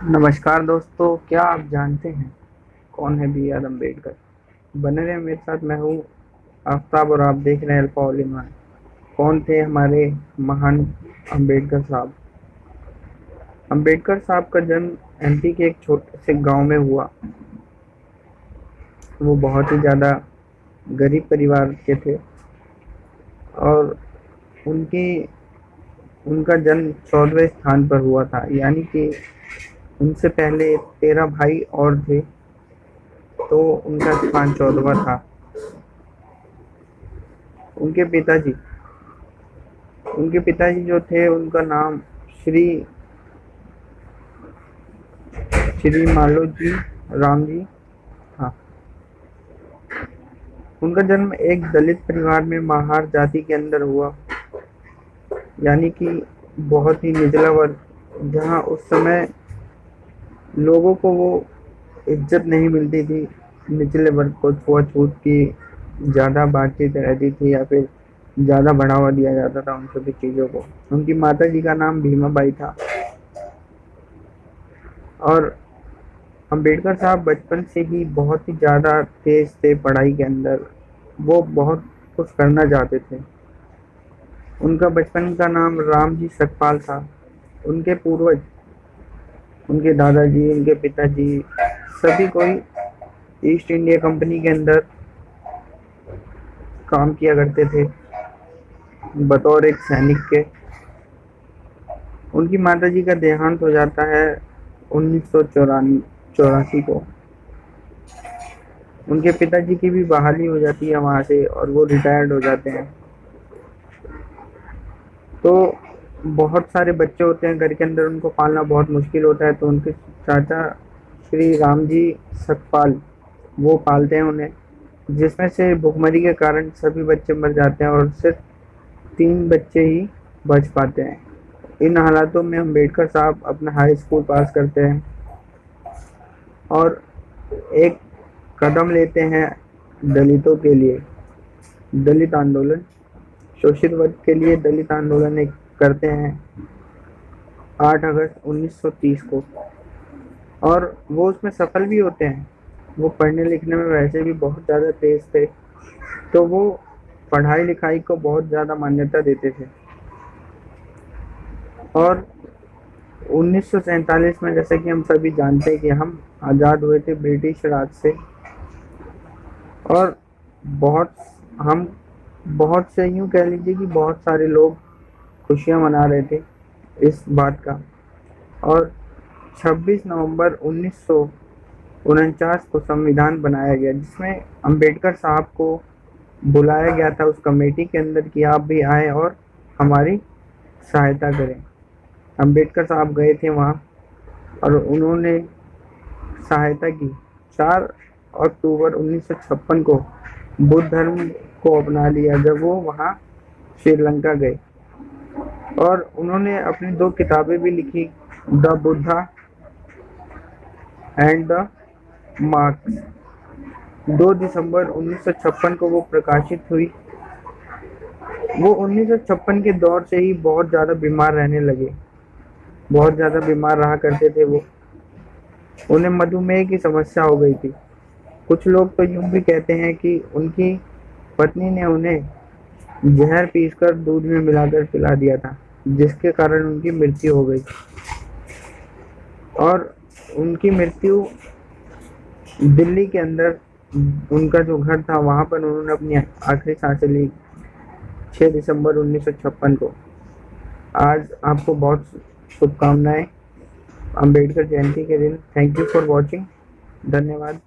नमस्कार दोस्तों, क्या आप जानते हैं कौन है बी आर अम्बेडकर? बने रहे मेरे साथ। मैं हूँ आफ्ताब और आप देख रहे हैं अल्फा ऑल इन वन। कौन थे हमारे महान अम्बेडकर साहब? अम्बेडकर साहब का जन्म एमपी के एक छोटे से गांव में हुआ। वो बहुत ही ज़्यादा गरीब परिवार के थे और उनकी उनका जन्म 14वें स्थान पर हुआ था, यानी कि उनसे पहले 13 भाई और थे, तो उनका स्थान 14वां था। उनके पिताजी उनके पिताजी जो थे, उनका नाम श्री श्री मालोजी राम जी था। उनका जन्म एक दलित परिवार में महार जाति के अंदर हुआ, यानी कि बहुत ही निचला वर्ग, जहाँ उस समय लोगों को वो इज्जत नहीं मिलती थी। निचले वर्ग को छुआछूत की ज़्यादा बातचीत रहती थी या फिर ज़्यादा बढ़ावा दिया जाता था उन सभी चीज़ों को। उनकी माता जी का नाम भीमाबाई था। और अम्बेडकर साहब बचपन से ही बहुत ही ज़्यादा तेज थे पढ़ाई के अंदर। वो बहुत कुछ करना चाहते थे। उनका बचपन का नाम रामजी सकपाल था। उनके पूर्वज, उनके दादाजी, उनके पिताजी, सभी कोई ईस्ट इंडिया कंपनी के अंदर काम किया करते थे बतौर एक सैनिक के। उनकी माताजी का देहांत हो जाता है 1984 को। उनके पिताजी की भी बहाली हो जाती है वहाँ से और वो रिटायर्ड हो जाते हैं। तो बहुत सारे बच्चे होते हैं घर के अंदर, उनको पालना बहुत मुश्किल होता है, तो उनके चाचा श्री राम जी सकपाल वो पालते हैं उन्हें, जिसमें से भुखमरी के कारण सभी बच्चे मर जाते हैं और सिर्फ 3 बच्चे ही बच पाते हैं। इन हालातों में अम्बेडकर साहब अपना हाई स्कूल पास करते हैं और एक कदम लेते हैं दलितों के लिए, दलित आंदोलन, शोषित वर्ग के लिए दलित आंदोलन एक करते हैं 8 अगस्त 1930 को। और वो उसमें सफल भी होते हैं। वो पढ़ने लिखने में वैसे भी बहुत ज़्यादा तेज थे, तो वो पढ़ाई लिखाई को बहुत ज़्यादा मान्यता देते थे। और 1947 में, जैसे कि हम सभी जानते हैं कि हम आज़ाद हुए थे ब्रिटिश राज से, और बहुत हम बहुत से, यूँ कह लीजिए कि बहुत सारे लोग खुशियाँ मना रहे थे इस बात का। और 26 नवंबर 1949 को संविधान बनाया गया, जिसमें अम्बेडकर साहब को बुलाया गया था उस कमेटी के अंदर कि आप भी आए और हमारी सहायता करें। अम्बेडकर साहब गए थे वहाँ और उन्होंने सहायता की। 4 अक्टूबर 1956 को बुद्ध धर्म को अपना लिया जब वो वहाँ श्रीलंका गए। और उन्होंने अपनी 2 किताबें भी लिखी, the Buddha and the marks. 2 दिसंबर 1956 को वो प्रकाशित हुई। वो 1956 के दौर से ही बहुत ज़्यादा बीमार रहने लगे, बहुत ज़्यादा बीमार रहा करते थे वो। उन्हें मधुमेह की समस्या हो गई थी। कुछ लोग तो यूँ भी कहते हैं कि उनकी पत्नी ने उन्हें जहर पीसकर दूध में मिलाकर पिला दिया था, जिसके कारण उनकी मृत्यु हो गई। और उनकी मृत्यु दिल्ली के अंदर, उनका जो घर था वहाँ पर उन्होंने अपनी आखिरी सांसें ली 6 दिसंबर 1956 को। आज आपको बहुत शुभकामनाएं अम्बेडकर जयंती के दिन। Thank you for watching. धन्यवाद।